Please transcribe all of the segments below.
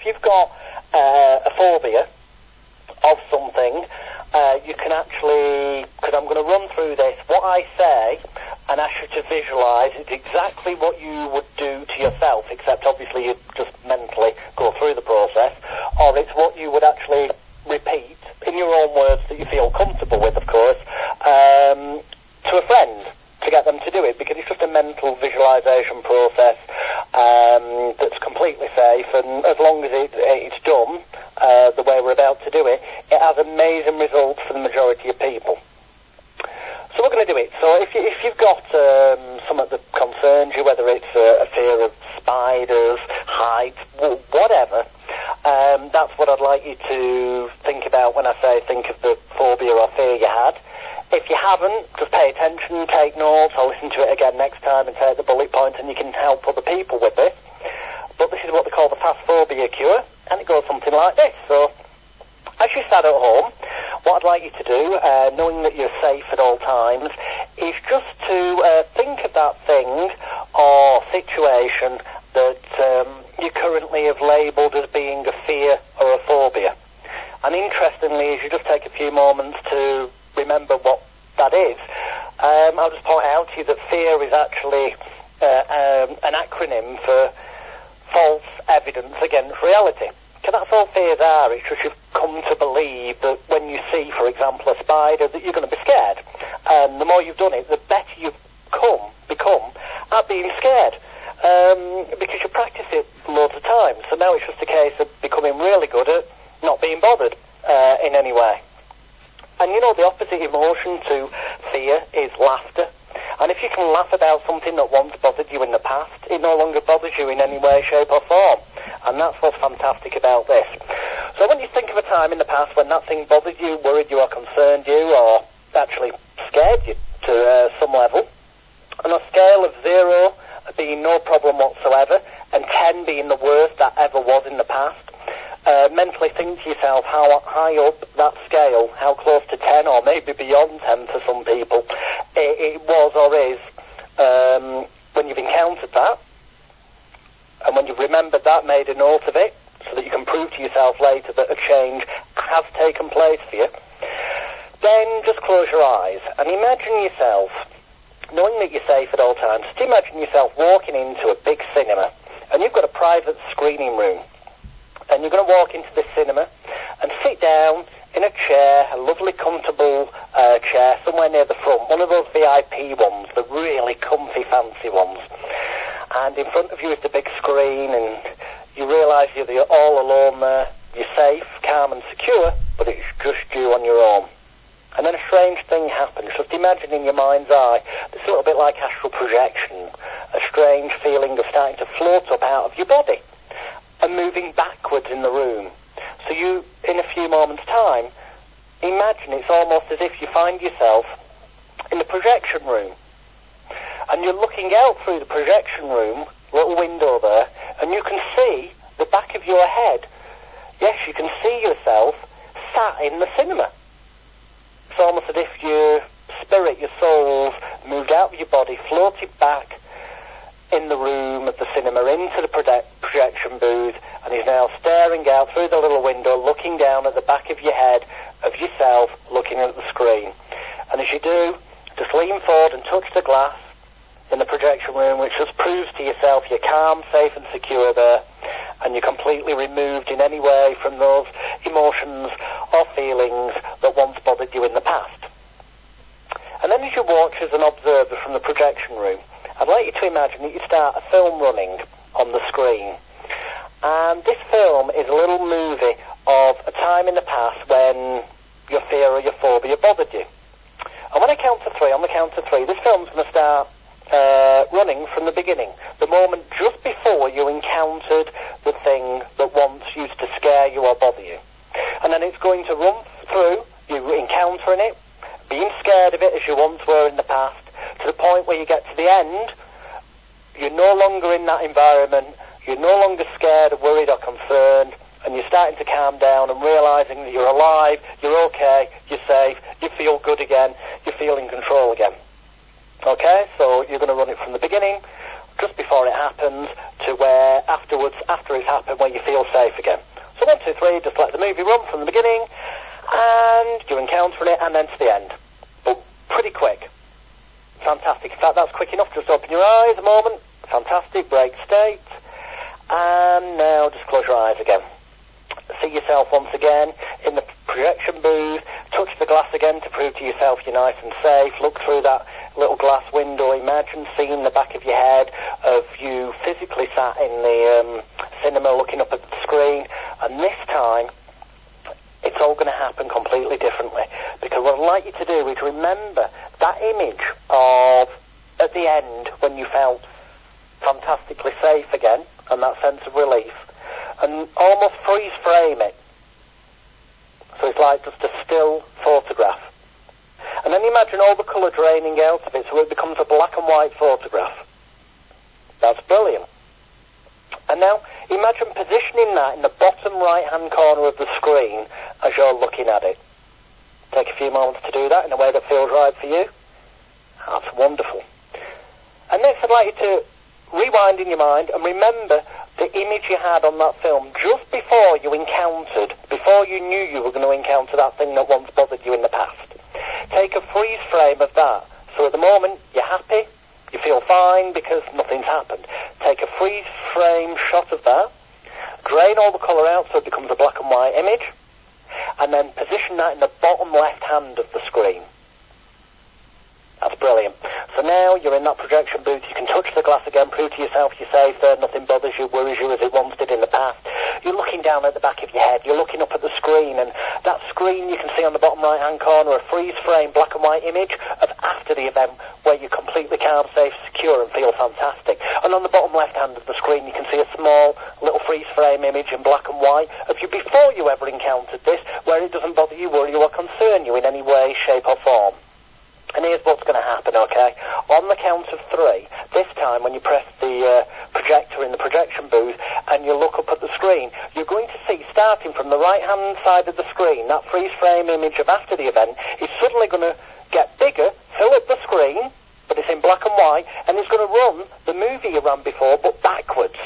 you've got a phobia of something, you can actually, because I'm going to run through this, what I say and ask you to visualise is exactly what you would do to yourself, except obviously you just mentally go through the process, or it's what you would actually repeat in your own words that you feel comfortable with, of course, to a friend to get them to do it, because it's just a mental visualisation process that's completely safe, and as long as it's done the way we're about to do it, it has amazing results for the majority of people. So we're going to do it. So if you've got something that concerns you, whether it's a fear of spiders, heights, whatever, that's what I'd like you to think about when I say think of the phobia or fear you had. If you haven't, just pay attention, take notes, I'll listen to it again next time and take the bullet points, and you can help other people with this. But this is what they call the fast phobia cure, and it goes something like this. So, as you sat at home, what I'd like you to do, knowing that you're safe at all times, is just to think of that thing or situation that you currently have labelled as being a fear or a phobia. And interestingly, as you just take a few moments to remember what that is, I'll just point out to you that fear is actually an acronym for false evidence against reality. Because that's all fears are. It's just you've come to believe that when you see, for example, a spider, that you're going to be scared. And the more you've done it, the better you've become at being scared. Because you practice it loads of times. So now it's just a case of becoming really good at not being bothered in any way. And you know, the opposite emotion to fear is laughter. And if you can laugh about something that once bothered you in the past, it no longer bothers you in any way, shape or form. And that's what's fantastic about this. So when you think of a time in the past when that thing bothered you, worried you or concerned you, or actually scared you to some level, on a scale of 0 being no problem whatsoever, and 10 being the worst that ever was in the past, mentally think to yourself how high up that scale, how close to 10 or maybe beyond 10 for some people, it was or is when you've encountered that, and when you've remembered that, made a note of it, so that you can prove to yourself later that a change has taken place for you. Then just close your eyes and imagine yourself, knowing that you're safe at all times, just imagine yourself walking into a big cinema, and you've got a private screening room. And you're going to walk into this cinema and sit down in a chair, a lovely comfortable chair somewhere near the front, one of those VIP ones, the really comfy fancy ones. And in front of you is the big screen, and you realise you're all alone there. You're safe, calm and secure, but it's just you on your own. And then a strange thing happens. Just imagine in your mind's eye, it's a little bit like astral projection, a strange feeling of starting to float up out of your body and moving backwards in the room. So you, in a few moments' time, imagine it's almost as if you find yourself in the projection room. And you're looking out through the projection room, little window there, and you can see the back of your head. Yes, you can see yourself sat in the cinema. It's almost as if your spirit, your soul, moved out of your body, floated back in the room of the cinema into the projection booth, and is now staring out through the little window, looking down at the back of your head of yourself, looking at the screen. And as you do, just lean forward and touch the glass in the projection room, which just proves to yourself you're calm, safe and secure there, and you're completely removed in any way from those emotions or feelings that once bothered you in the past. And then as you watch as an observer from the projection room, I'd like you to imagine that you start a film running on the screen. And this film is a little movie of a time in the past when your fear or your phobia bothered you. And when I count to 3, on the count of 3, this film's going to start running from the beginning, the moment just before you encountered the thing that once used to scare you or bother you. And then it's going to run through, you encountering it, being scared of it as you once were in the past, to the point where you get to the end, you're no longer in that environment, you're no longer scared or worried or concerned, and you're starting to calm down and realising that you're alive, you're okay, you're safe, you feel good again, you feel in control again. Okay, so you're going to run it from the beginning, just before it happens, to where afterwards, after it's happened, where you feel safe again. So 1, 2, 3, just let the movie run from the beginning, and you encounter it, and then to the end. But pretty quick. Fantastic. In fact, that's quick enough. Just open your eyes a moment. Fantastic. Break state. And now just close your eyes again. See yourself once again in the projection booth. Touch the glass again to prove to yourself you're nice and safe. Look through that little glass window. Imagine seeing the back of your head of you physically sat in the cinema looking up at the screen. And this time, it's all going to happen completely differently. Because what I'd like you to do is remember that image of, at the end, when you felt fantastically safe again, and that sense of relief, and almost freeze frame it. So it's like just a still photograph. And then imagine all the colour draining out of it, so it becomes a black and white photograph. That's brilliant. And now, imagine positioning that in the bottom right-hand corner of the screen as you're looking at it. Take a few moments to do that in a way that feels right for you. That's wonderful. And next I'd like you to rewind in your mind and remember the image you had on that film just before you encountered, before you knew you were going to encounter that thing that once bothered you in the past. Take a freeze frame of that. So at the moment, you're happy, you feel fine because nothing's happened. Take a freeze frame shot of that, drain all the colour out so it becomes a black and white image, and then position that in the bottom left hand of the screen. That's brilliant. So now you're in that projection booth, you can touch the glass again, prove to yourself you're safe there, nothing bothers you, worries you as it once did in the past. You're looking down at the back of your head, you're looking up at the screen, and that screen you can see on the bottom right hand corner a freeze frame black and white image of after the event where you're completely calm, safe, secure and feel fantastic. And on the bottom left hand of the screen you can see a small little freeze frame image in black and white of you before you ever encountered this, where it doesn't bother you, worry you or concern you in any way, shape or form. And here's what's going to happen, okay? On the count of 3, this time when you press the projector in the projection booth and you look up at the screen, you're going to see, starting from the right-hand side of the screen, that freeze-frame image of after the event is suddenly going to get bigger, fill up the screen, but it's in black and white, and it's going to run the movie you ran before, but backwards,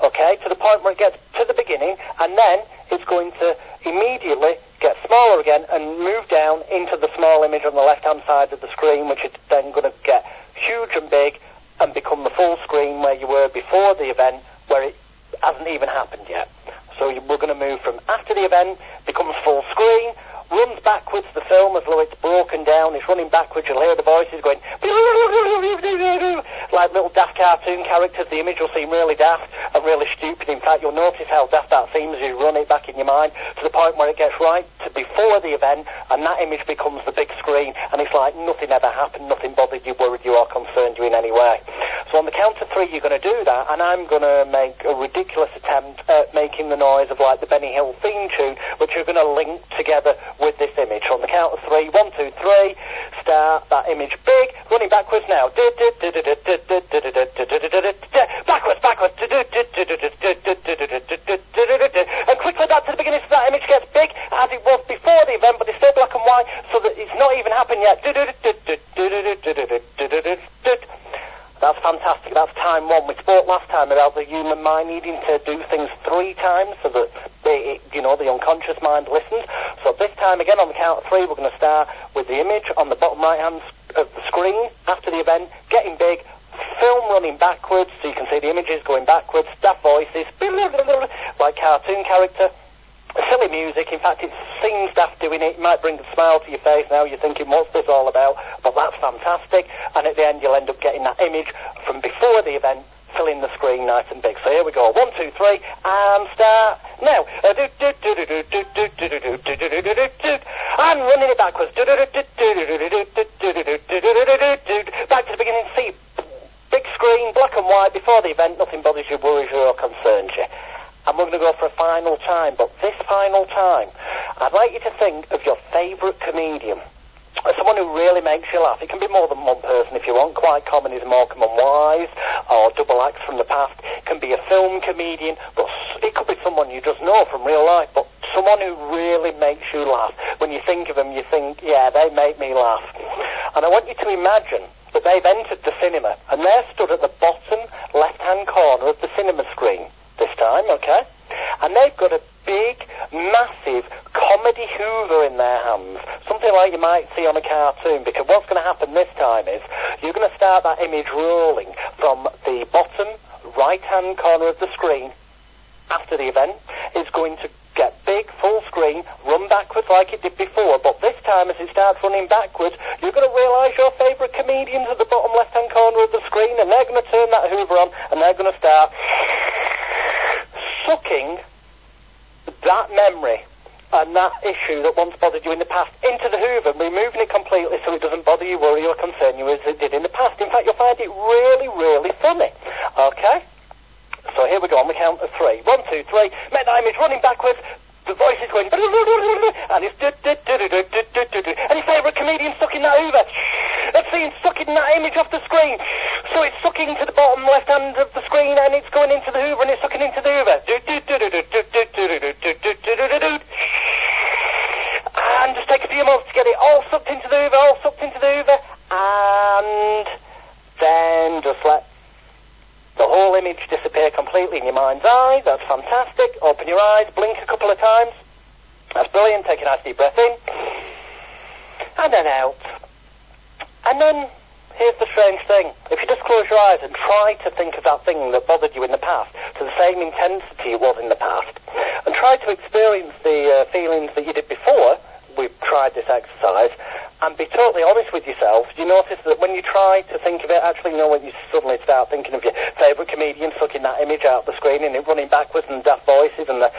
okay, to the point where it gets to the beginning, and then it's going to immediately get smaller again and move down into the small image on the left-hand side of the screen, which is then going to get huge and big and become the full screen where you were before the event, where it hasn't even happened yet. So we're going to move from after the event, becomes full screen, runs backwards, the film, as though it's broken down, it's running backwards, you'll hear the voices going, like little daft cartoon characters. The image will seem really daft and really stupid. In fact, you'll notice how daft that seems as you run it back in your mind, to the point where it gets right to before the event, and that image becomes the big screen, and it's like nothing ever happened, nothing bothered you, worried you, or concerned you in any way. So on the count of 3, you're going to do that, and I'm going to make a ridiculous attempt at making the noise of like the Benny Hill theme tune, which you're going to link together with this image. So on the count of 3, 1, 2, 3, start that image big, running backwards now. Backwards, backwards. And quickly back to the beginning so that image gets big as it was before the event, but it's still black and white, so that it's not even happened yet. That's fantastic. That's time 1. We spoke last time about the human mind needing to do things 3 times so that the unconscious mind listens. So this time again on the count of 3, we're going to start with the image on the bottom right hand of the screen after the event, getting big, film running backwards, so you can see the images going backwards, daft voices, like cartoon character. Silly music, in fact it seems daft doing it, might bring a smile to your face now, you're thinking what's this all about, but that's fantastic, and at the end you'll end up getting that image from before the event filling the screen nice and big. So here we go, 1, 2, 3, and start now. I'm running it backwards. Back to the beginning, see, big screen, black and white, before the event, nothing bothers you, worries you, or concerns you. And we're going to go for a final time, but this final time, I'd like you to think of your favourite comedian. Someone who really makes you laugh. It can be more than one person if you want. Quite common is Morecambe and Wise, or double acts from the past. It can be a film comedian, but it could be someone you just know from real life, but someone who really makes you laugh. When you think of them, you think, yeah, they make me laugh. And I want you to imagine but they've entered the cinema, and they're stood at the bottom left-hand corner of the cinema screen this time, okay? And they've got a big, massive comedy hoover in their hands, something like you might see on a cartoon, because what's going to happen this time is you're going to start that image rolling from the bottom right-hand corner of the screen after the event. It's going to get big, full screen, run backwards like it did before, but this time as it starts running backwards, you're going to realise your favourite comedians at the bottom left-hand corner of the screen, and they're going to turn that hoover on, and they're going to start sucking that memory and that issue that once bothered you in the past into the hoover, removing it completely so it doesn't bother you, worry or concern you as it did in the past. In fact, you'll find it really, really funny. Okay? So here we go on the count of 3. 1, 2, 3. Make that image running backwards. The voice is going, and it's and your favourite comedian sucking that hoover. Let's see him sucking that image off the screen. So it's sucking to the bottom left hand of the screen, and it's going into the hoover, and it's sucking into the hoover. And just take a few moments to get it all sucked into the hoover, and then just let the whole image disappear completely in your mind's eye. That's fantastic. Open your eyes, blink a couple of times. That's brilliant. Take a nice deep breath in. And then out. And then, here's the strange thing. If you just close your eyes and try to think of that thing that bothered you in the past to the same intensity it was in the past, and try to experience the feelings that you did before we've tried this exercise, and be totally honest with yourself, you notice that when you try to think of it, actually, when you suddenly start thinking of your favourite comedian sucking that image out of the screen and it running backwards and daft voices and the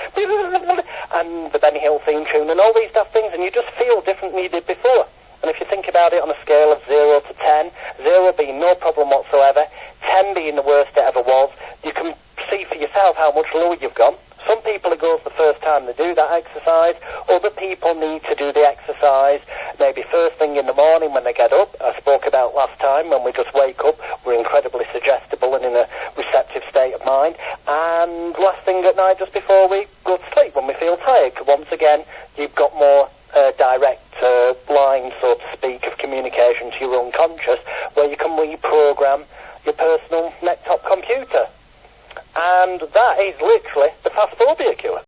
Benny Hill theme tune and all these daft things, and you just feel different than you did before. And if you think about it on a scale of 0 to 10, 0 being no problem whatsoever, 10 being the worst it ever was, you can see for yourself how much lower you've gone. Some people it goes the first time they do that exercise. Other people need to do the exercise maybe first thing in the morning when they get up. I spoke about last time when we just wake up, we're incredibly suggestible and in a receptive state of mind. And last thing at night just before we go to sleep when we feel tired. Once again, you've got more direct line, so to speak, of communication to your unconscious where you can reprogram your personal neck-top computer. And that is literally the fast phobia cure.